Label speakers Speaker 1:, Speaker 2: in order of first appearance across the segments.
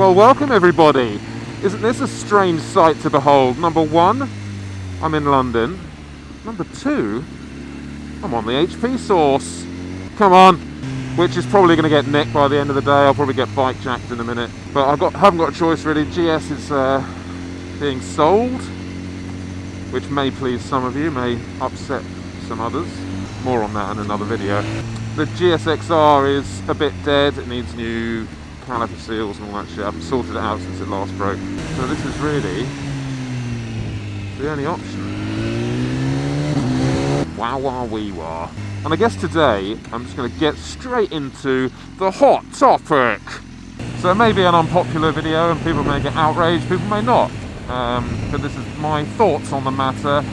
Speaker 1: Well, welcome everybody. Isn't this a strange sight to behold? Number one, I'm in London. Number two, I'm on the HP source. Come on. Which is probably going to get nicked by the end of the day. I'll probably get bike jacked in a minute. But haven't got a choice really. GS is being sold, which may please some of you, may upset some others. More on that in another video. The GSXR is a bit dead. It needs new caliper seals and all that shit. I haven't sorted it out since it last broke. So this is really the only option. Wow, wah, wee, wah. And I guess today I'm just going to get straight into the hot topic. So it may be an unpopular video and people may get outraged, people may not. But this is my thoughts on the matter.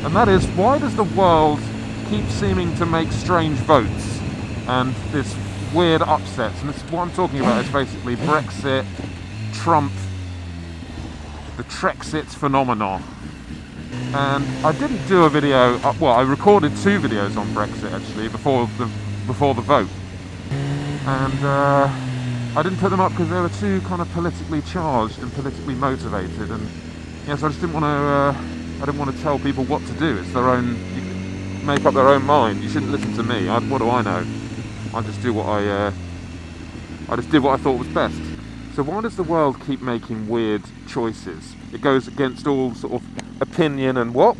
Speaker 1: And that is, why does the world keep seeming to make strange votes and this weird upsets? And this, what I'm talking about is basically Brexit, Trump, the Trexit phenomenon. And I didn't do a video, well, I recorded 2 videos on Brexit actually before the vote. And I didn't put them up because they were too kind of politically charged and politically motivated. And yes, I just didn't want to. I didn't want to tell people what to do. It's their own. You can make up their own mind. You shouldn't listen to me. What do I know? I just do what I just did what I thought was best. So why does the world keep making weird choices? It goes against all sort of opinion and why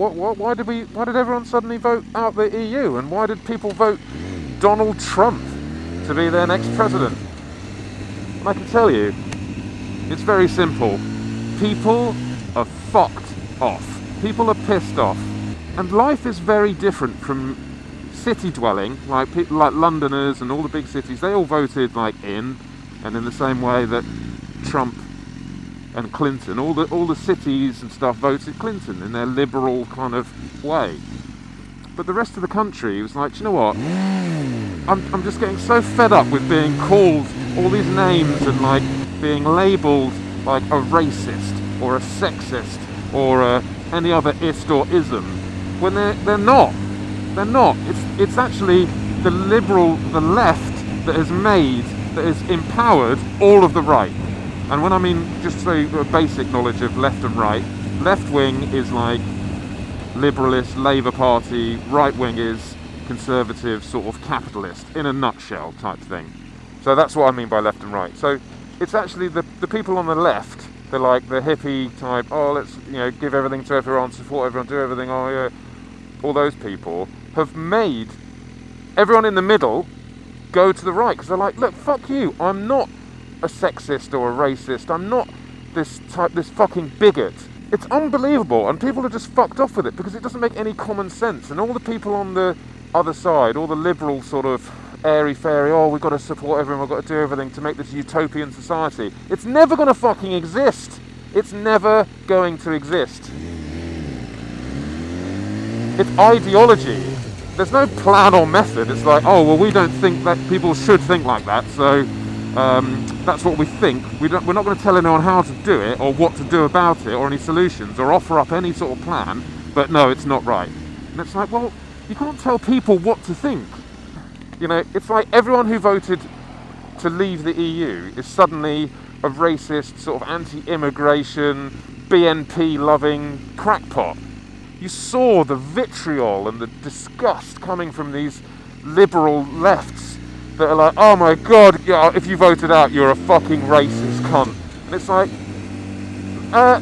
Speaker 1: did everyone suddenly vote out the EU? And why did people vote Donald Trump to be their next president? And I can tell you, it's very simple. People are fucked off. People are pissed off. And life is very different from city dwelling, like people like Londoners and all the big cities. They all voted like in the same way that Trump and Clinton, all the cities and stuff voted Clinton in their liberal kind of way. But the rest of the country was like, do you know what? I'm just getting so fed up with being called all these names and like being labelled like a racist or a sexist or any other ist or ism, when they're not. They're not. It's actually the left that has empowered all of the right. And when I mean just so a basic knowledge of left and right, left wing is like liberalist, Labour Party, right wing is conservative, sort of capitalist, in a nutshell type thing. So that's what I mean by left and right. So it's actually the people on the left, they're like the hippie type, oh let's give everything to everyone, support everyone, do everything, oh yeah. All those people have made everyone in the middle go to the right, because they're like, look, fuck you, I'm not a sexist or a racist, I'm not this fucking bigot. It's unbelievable, and people are just fucked off with it because it doesn't make any common sense. And all the people on the other side, all the liberal sort of airy-fairy, oh, we've got to support everyone, we've got to do everything to make this utopian society. It's never going to fucking exist. It's never going to exist. It's ideology. There's no plan or method. It's like, oh, well, we don't think that people should think like that, so that's what we think. We're not going to tell anyone how to do it or what to do about it or any solutions or offer up any sort of plan, but no, it's not right. And it's like, well, you can't tell people what to think. It's like everyone who voted to leave the EU is suddenly a racist, sort of anti-immigration, BNP-loving crackpot. You saw the vitriol and the disgust coming from these liberal lefts that are like, oh my god, if you voted out, you're a fucking racist cunt. And it's like,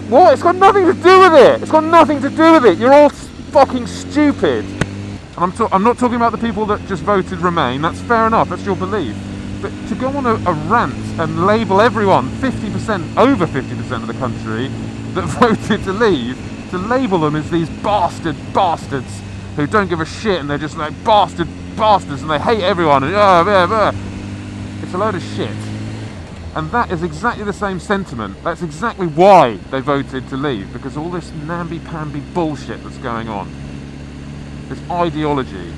Speaker 1: what? It's got nothing to do with it. It's got nothing to do with it. You're all fucking stupid. And I'm not talking about the people that just voted Remain. That's fair enough. That's your belief. But to go on a rant and label everyone, over 50% of the country that voted to leave, to label them as these bastards who don't give a shit, and they're just like bastards and they hate everyone and it's a load of shit. And that is exactly the same sentiment. That's exactly why they voted to leave, because all this namby-pamby bullshit that's going on, this ideology.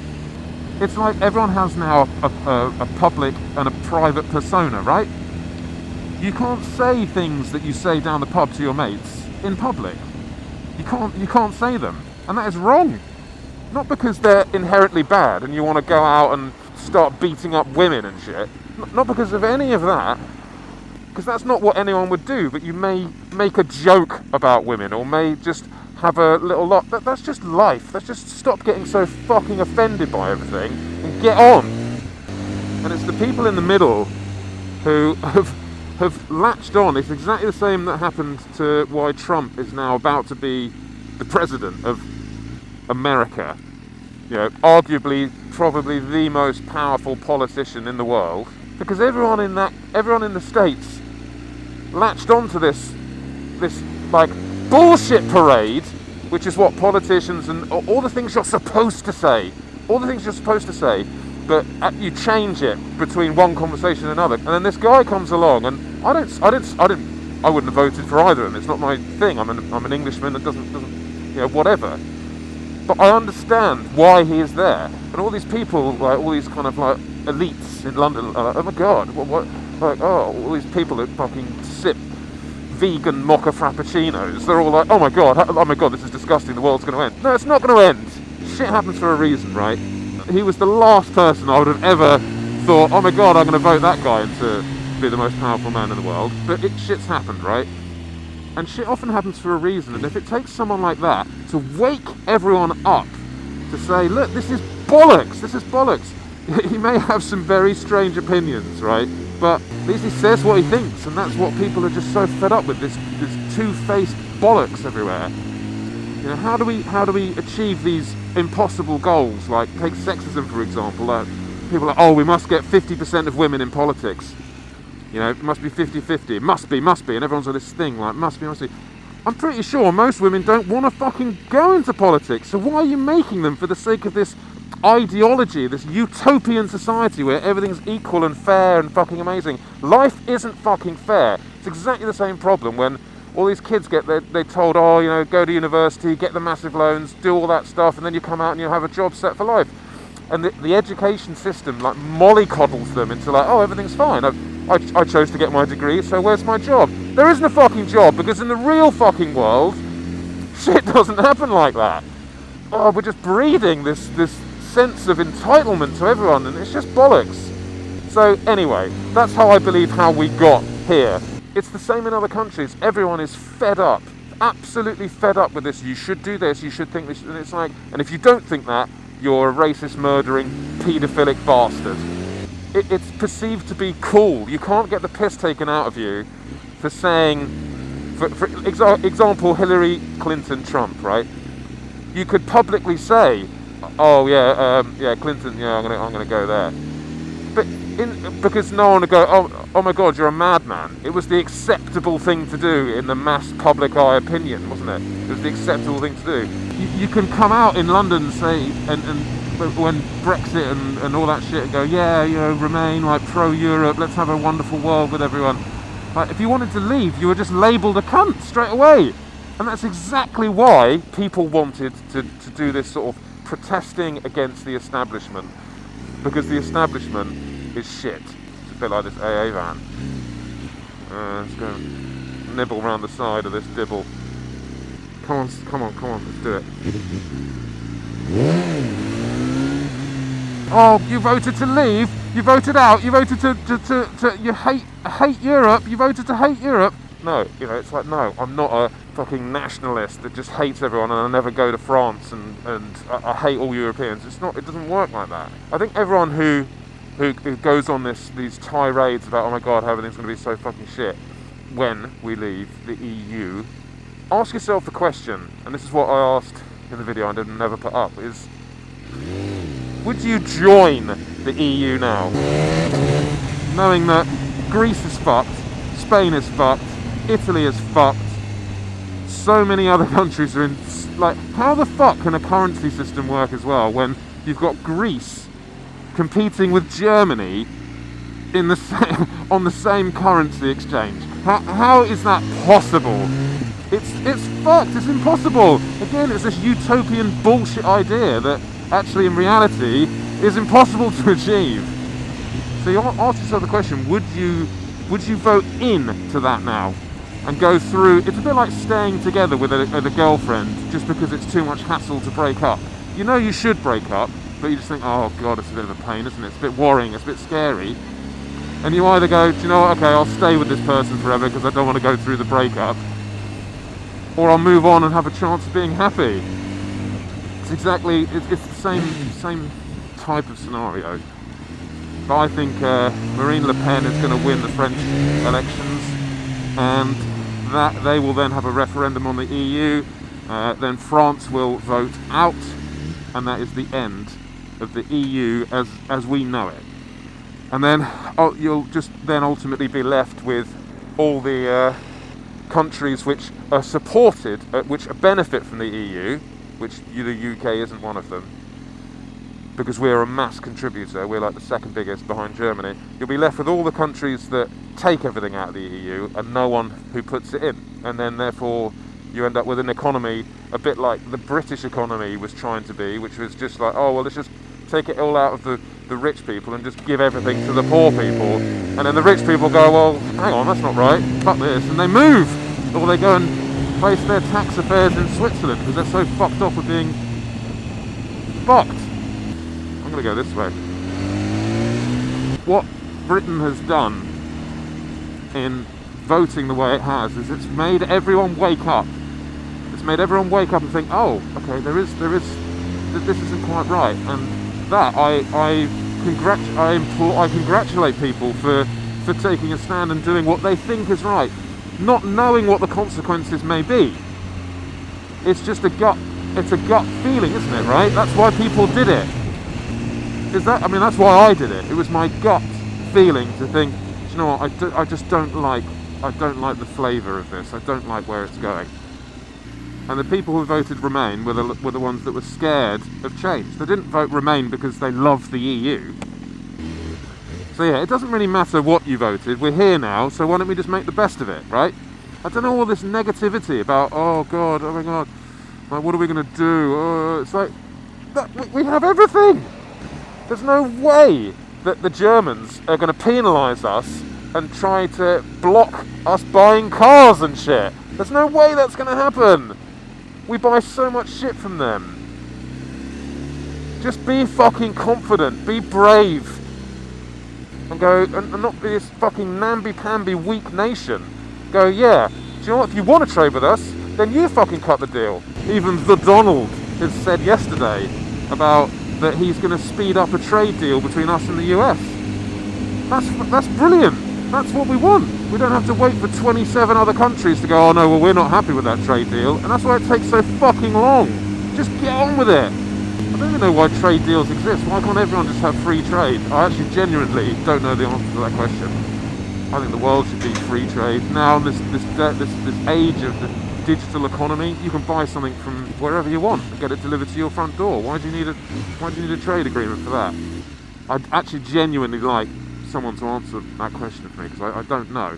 Speaker 1: It's like everyone has now a public and a private persona, right? You can't say things that you say down the pub to your mates in public. You can't say them, and that is wrong. Not because they're inherently bad and you want to go out and start beating up women and shit. Not because of any of that. because that's not what anyone would do, but you may make a joke about women, or may just have a little lot. That's just life. Let's just stop getting so fucking offended by everything and get on. And it's the people in the middle who have latched on. It's exactly the same that happened to why Trump is now about to be the president of America. You know, arguably, probably the most powerful politician in the world, because everyone in the States latched onto this like bullshit parade, which is what politicians and all the things you're supposed to say, but you change it between one conversation and another. And then this guy comes along, and I wouldn't have voted for either of them. It's not my thing. I'm an Englishman that doesn't whatever. But I understand why he is there. And all these people, like all these kind of like elites in London, are like, oh my god, what? Like, oh, all these people that fucking sip vegan mocha frappuccinos. They're all like, oh my god, this is disgusting. The world's going to end. No, it's not going to end. Shit happens for a reason, right? He was the last person I would have ever thought, oh my god, I'm going to vote that guy to be the most powerful man in the world. But shit's happened, right? And shit often happens for a reason, and if it takes someone like that to wake everyone up, to say, look, this is bollocks, he may have some very strange opinions, right? But at least he says what he thinks, and that's what people are just so fed up with, this two-faced bollocks everywhere. You know, how do we achieve these impossible goals, like take sexism for example, like people are like, oh, we must get 50% of women in politics. You know, it must be 50-50, it must be, and everyone's on this thing, like, must be. I'm pretty sure most women don't want to fucking go into politics, so why are you making them for the sake of this ideology, this utopian society where everything's equal and fair and fucking amazing? Life isn't fucking fair. It's exactly the same problem when all these kids they're told, oh, you know, go to university, get the massive loans, do all that stuff, and then you come out and you have a job set for life. And the education system, like, mollycoddles them into like, oh, everything's fine. I chose to get my degree, so where's my job? There isn't a fucking job, because in the real fucking world, shit doesn't happen like that. Oh, we're just breeding this sense of entitlement to everyone, and it's just bollocks. So anyway, that's how I believe how we got here. It's the same in other countries. Everyone is fed up, absolutely fed up with this. You should do this, you should think this, and it's like, and if you don't think that, you're a racist, murdering, paedophilic bastard. It's perceived to be cool. You can't get the piss taken out of you for saying, for example, Hillary Clinton, Trump, right? You could publicly say, oh yeah, Clinton, yeah, I'm gonna go there. But because no one would go, oh my god, you're a madman. It was the acceptable thing to do in the mass public eye opinion, wasn't it? It was the acceptable thing to do. You can come out in London, say, and when Brexit and all that shit, and go, yeah, you know, remain like pro-Europe, let's have a wonderful world with everyone. Like, if you wanted to leave, you were just labelled a cunt straight away. And that's exactly why people wanted to do this sort of protesting against the establishment. Because the establishment is shit. It's a bit like this AA van. Let's go nibble round the side of this dibble. Come on, let's do it. Oh, you voted to leave, you voted out, you voted to you hate Europe, you voted to hate Europe. No, you know, it's like, no, I'm not a fucking nationalist that just hates everyone and I'll never go to France and I hate all Europeans. It doesn't work like that. I think everyone who goes on these tirades about, oh my god, everything's going to be so fucking shit when we leave the EU, ask yourself the question, and this is what I asked in the video I never put up, is, would you join the EU now? Knowing that Greece is fucked, Spain is fucked, Italy is fucked, so many other countries are in, like, how the fuck can a currency system work as well when you've got Greece competing with Germany in the same, on the same currency exchange? How is that possible? It's fucked, it's impossible. Again, it's this utopian bullshit idea that actually in reality is impossible to achieve. So you ask yourself the question, would you vote in to that now and go through? It's a bit like staying together with a girlfriend just because it's too much hassle to break up. You know you should break up, but you just think, oh god, it's a bit of a pain, isn't it? It's a bit worrying, it's a bit scary. And you either go, do you know what, okay, I'll stay with this person forever because I don't want to go through the breakup, or I'll move on and have a chance of being happy. It's the same type of scenario. But I think Marine Le Pen is going to win the French elections, and that they will then have a referendum on the EU. Then France will vote out, and that is the end of the EU as we know it. And then you'll just then ultimately be left with all the countries which are supported, which benefit from the EU, which the UK isn't one of them, because we're a mass contributor. We're like the second biggest behind Germany. You'll be left with all the countries that take everything out of the EU and no one who puts it in. And then therefore you end up with an economy a bit like the British economy was trying to be, which was just like, oh, well, let's just take it all out of the rich people and just give everything to the poor people. And then the rich people go, well, hang on, that's not right, fuck this, and they move. Or they go and place their tax affairs in Switzerland because they're so fucked off with being fucked. I'm going to go this way. What Britain has done in voting the way it has is it's made everyone wake up. It's made everyone wake up and think, oh, okay, this isn't quite right. And that I congratulate people for taking a stand and doing what they think is right, not knowing what the consequences may be. It's just a gut feeling, isn't it, right? That's why people did it. That's why I did it. It was my gut feeling to think, do you know what, I just don't like the flavour of this. I don't like where it's going. And the people who voted Remain were the ones that were scared of change. They didn't vote Remain because they love the EU. So yeah, it doesn't really matter what you voted. We're here now, so why don't we just make the best of it, right? I don't know all this negativity about, oh God, oh my God, like, what are we going to do? It's like, we have everything. There's no way that the Germans are going to penalise us and try to block us buying cars and shit. There's no way that's going to happen. We buy so much shit from them. Just be fucking confident, be brave, and go, and not be this fucking namby-pamby weak nation. Go, yeah, do you know what, if you want to trade with us, then you fucking cut the deal. Even the Donald has said yesterday about that he's going to speed up a trade deal between us and the US. That's brilliant. That's what we want. We don't have to wait for 27 other countries to go, oh no, well, we're not happy with that trade deal. And that's why it takes so fucking long. Just get on with it. I don't even know why trade deals exist. Why can't everyone just have free trade? I actually genuinely don't know the answer to that question. I think the world should be free trade. Now, in this age of the digital economy, you can buy something from wherever you want and get it delivered to your front door. Why do you need a trade agreement for that? I'd actually genuinely like someone to answer that question for me, because I don't know.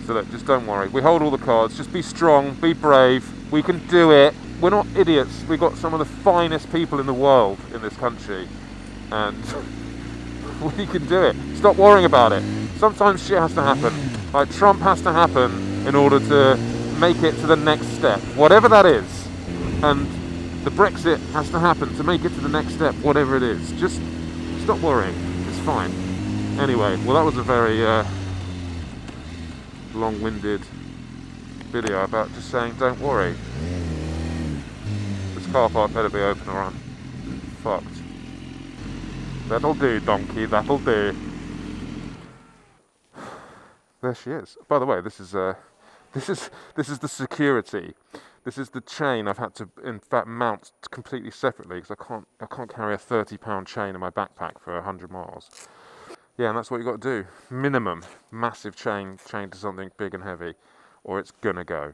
Speaker 1: So look, just don't worry. We hold all the cards. Just be strong, be brave. We can do it. We're not idiots. We've got some of the finest people in the world in this country, and we can do it. Stop worrying about it. Sometimes shit has to happen. Like Trump has to happen in order to make it to the next step, whatever that is. And the Brexit has to happen to make it to the next step, whatever it is. Just stop worrying. It's fine. Anyway, well, that was a very long-winded video about just saying don't worry. This car park better be open or I'm fucked. That'll do, donkey, that'll do. There she is. By the way, this is the security. This is the chain I've had to, in fact, mount completely separately because I can't carry a £30 chain in my backpack for 100 miles. Yeah, and that's what you got to do. Minimum, massive chain to something big and heavy, or it's gonna go.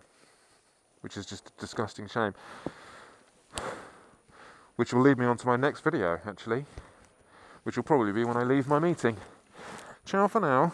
Speaker 1: Which is just a disgusting shame. Which will lead me on to my next video, actually. Which will probably be when I leave my meeting. Ciao for now.